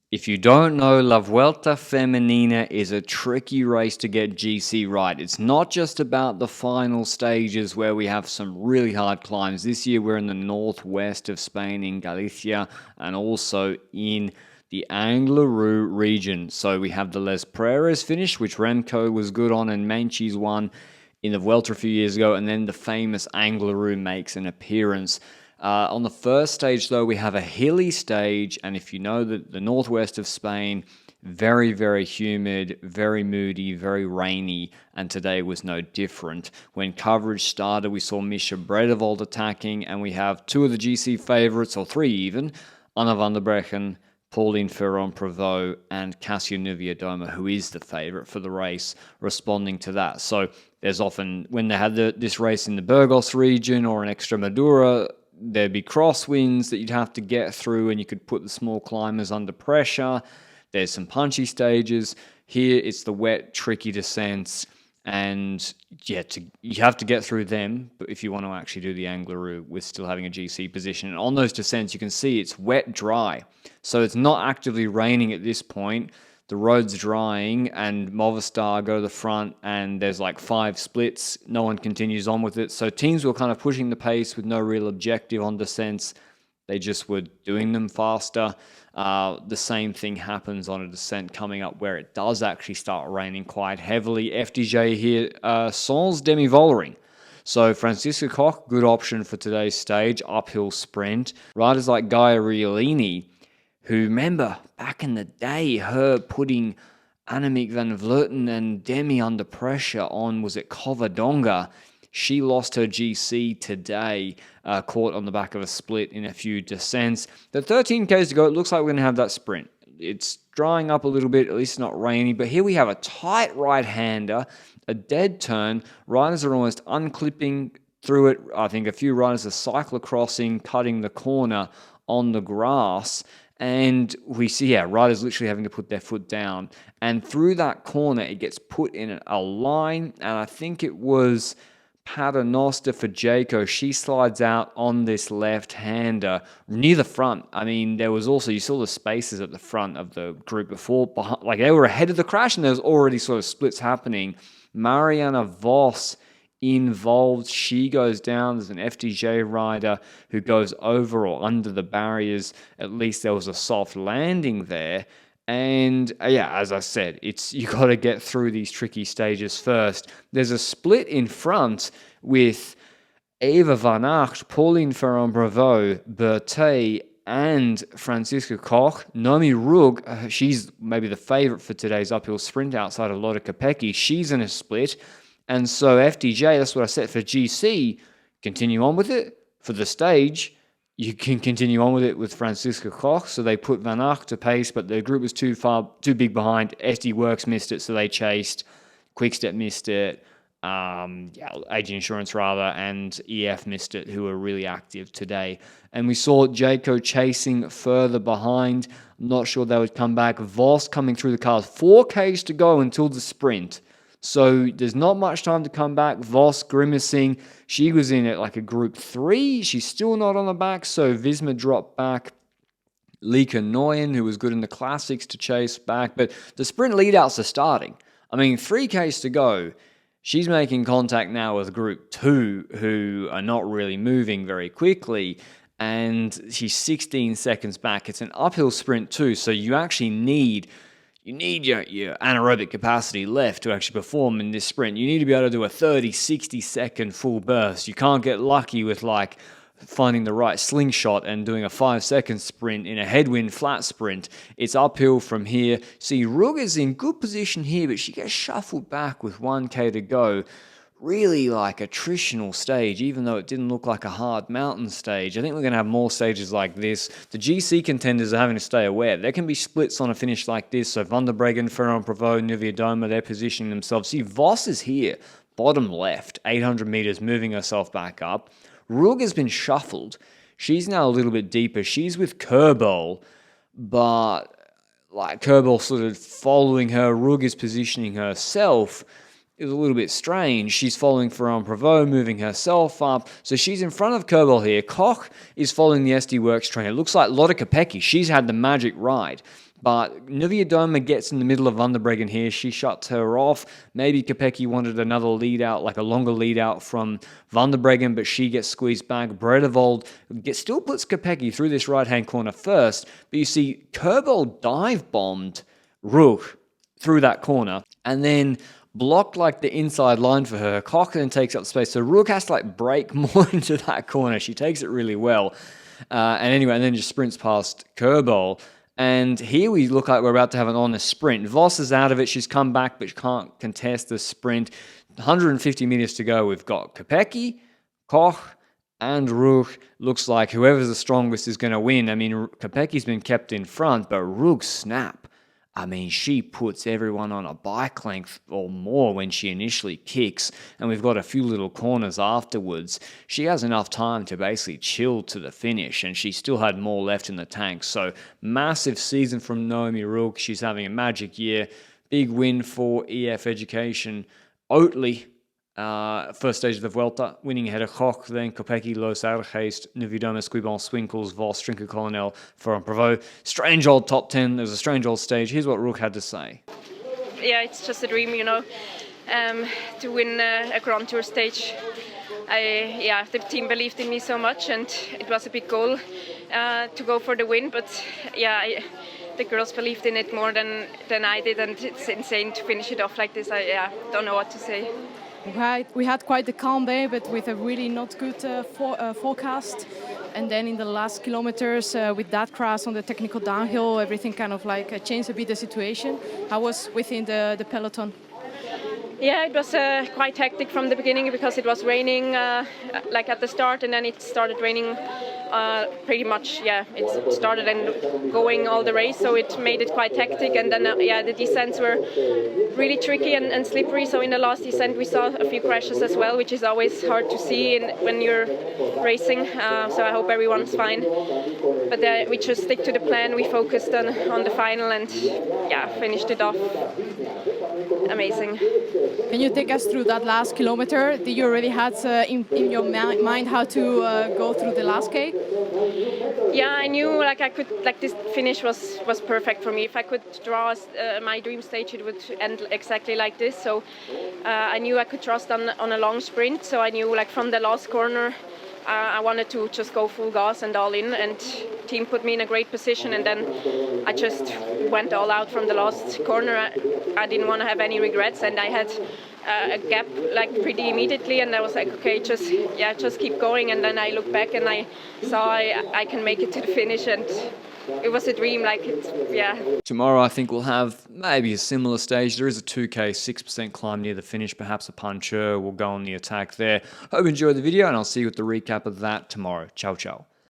If you don't know, La Vuelta Femenina is a tricky race to get GC right. It's not just about the final stages where we have some really hard climbs. This year we're in the northwest of Spain in Galicia and also in the Anglerou region. So we have the Les Prairies finish, which Remco was good on and Menchie's won in the Vuelta a few years ago, and then the famous Anglerou makes an appearance. On the first stage, though, we have a hilly stage, and if you know that the northwest of Spain, very, very humid, very moody, very rainy, and today was no different. When coverage started, we saw Misha Bredevold attacking, and we have two of the GC favourites, or three even, Anna van der Breggen, Pauline Ferrand-Prévot, and Kasia Niewiadoma, who is the favourite for the race, responding to that. So there's often, when they had this race in the Burgos region or in Extremadura, there'd be crosswinds that you'd have to get through and you could put the small climbers under pressure. There's some punchy stages. Here it's the wet, tricky descents, and yeah, you have to get through them. But if you want to actually do the Anglerou with still having a GC position, and on those descents you can see it's wet, dry. So it's not actively raining at this point. The road's drying and Movistar go to the front and there's like 5 splits. No one continues on with it. So teams were kind of pushing the pace with no real objective on descents. They just were doing them faster. The same thing happens on a descent coming up where it does actually start raining quite heavily. FDJ here, sans demi-volering. So Francisco Koch, good option for today's stage, uphill sprint. Riders like Gaia Riolini, who, remember, back in the day, her putting Annemiek van Vleuten and Demi under pressure on, was it Covadonga? She lost her GC today, caught on the back of a split in a few descents. The 13 Ks to go, it looks like we're going to have that sprint. It's drying up a little bit, at least it's not rainy, but here we have a tight right-hander, a dead turn. Riders are almost unclipping through it. I think a few riders are cyclocrossing, cutting the corner on the grass. And we see, riders literally having to put their foot down. And through that corner, it gets put in a line. And I think it was Paternoster for Jayco. She slides out on this left-hander near the front. I mean, there was also, you saw the spaces at the front of the group before. Like, they were ahead of the crash, and there was already sort of splits happening. Marianne Vos involved. She goes down. There's an FDJ rider who goes over or under the barriers. At least there was a soft landing there. And as I said, you got to get through these tricky stages first. There's a split in front with Eva van Aert, Pauline Ferrand-Prévot, Berthet, and Francisco Koch. Nomi Rug, she's maybe the favorite for today's uphill sprint outside of Lotte Kopecky. She's in a split. And so FDJ, that's what I said for GC, continue on with it. For the stage, you can continue on with it with Francisco Koch. So they put Van Aert to pace, but the group was too big behind. SD Works missed it, so they chased. Quickstep missed it. AG Insurance rather, and EF missed it, who were really active today. And we saw Jayco chasing further behind. I'm not sure they would come back. Vos coming through the cars. 4 Ks to go until the sprint. So there's not much time to come back. Vos grimacing. She was in it like a group 3. She's still not on the back, so Visma dropped back. Lika Nguyen, who was good in the classics, to chase back. But the sprint lead-outs are starting. I mean, 3 Ks to go. She's making contact now with group 2, who are not really moving very quickly. And she's 16 seconds back. It's an uphill sprint too, so you actually need your anaerobic capacity left to actually perform in this sprint. You need to be able to do a 30, 60 second full burst. You can't get lucky with like finding the right slingshot and doing a 5-second sprint in a headwind flat sprint. It's uphill from here. See, Rug is in good position here, but she gets shuffled back with 1K to go. Really like attritional stage, even though it didn't look like a hard mountain stage. I think we're going to have more stages like this. The GC contenders are having to stay aware. There can be splits on a finish like this. So Van der Breggen, Ferrand-Prévot, Niewiadoma, they're positioning themselves. See, Vos is here, bottom left, 800 meters, moving herself back up. Rug has been shuffled. She's now a little bit deeper. She's with Kerbal, but like Kerbal sort of following her. Rug is positioning herself. It was a little bit strange. She's following Ferrand-Prévot, moving herself up. So she's in front of Kerbal here. Koch is following the SD Works train. It looks like Lotte Kopecky. She's had the magic ride. But Niewiadoma gets in the middle of Van der Breggen here. She shuts her off. Maybe Kopecky wanted another lead out, like a longer lead out from Van der Breggen, but she gets squeezed back. Bredevold still puts Kopecky through this right-hand corner first, but you see Kerbold dive-bombed Rook through that corner, and then blocked like the inside line for her. Koch then takes up space, so Rook has to like break more into that corner. She takes it really well. And then just sprints past Kerbold. And here we look like we're about to have an honest sprint. Vos is out of it. She's come back, but she can't contest the sprint. 150 meters to go. We've got Kopecky, Koch, and Rook. Looks like whoever's the strongest is going to win. I mean, Kopecky's been kept in front, but Rook snap. I mean, she puts everyone on a bike length or more when she initially kicks, and we've got a few little corners afterwards. She has enough time to basically chill to the finish, and she still had more left in the tank. So, massive season from Naomi Rook. She's having a magic year. Big win for EF Education. Oatly, first stage of the Vuelta, winning ahead of Koch, then Kopecky, Los Argeist, Niewiadoma, Squibon, Swinkles, Vos, Strinker, Colonel, Ferrand Prevot. Strange old top 10. There was a strange old stage. Here's what Rook had to say. Yeah, it's just a dream, to win a Grand Tour stage. The team believed in me so much, and it was a big goal to go for the win. But the girls believed in it more than I did, and it's insane to finish it off like this. I don't know what to say. We had quite a calm day, but with a really not good forecast. And then in the last kilometers, with that crash on the technical downhill, everything kind of like changed a bit the situation. I was within the peloton. Yeah, it was quite hectic from the beginning because it was raining like at the start, and then it started raining pretty much. Yeah, it started and going all the race, so it made it quite hectic. And then the descents were really tricky and slippery. So in the last descent we saw a few crashes as well, which is always hard to see when you're racing. So I hope everyone's fine. But we just stick to the plan. We focused on the final and finished it off. Amazing. Can you take us through that last kilometer? Did you already had in your mind how to go through the last K? Yeah, I knew I could, this finish was perfect for me. If I could draw my dream stage, it would end exactly like this. So I knew I could trust on a long sprint. So I knew from the last corner, I wanted to just go full gas and all in, and team put me in a great position, and then I just went all out from the last corner. I didn't want to have any regrets, and I had a gap pretty immediately, and I was like, okay, just keep going. And then I looked back and I saw I can make it to the finish, and it was a dream. Tomorrow I think we'll have maybe a similar stage. There is a 2K 6% climb near the finish, perhaps a puncher. We'll go on the attack there. Hope you enjoyed the video, and I'll see you with the recap of that tomorrow. Ciao, ciao.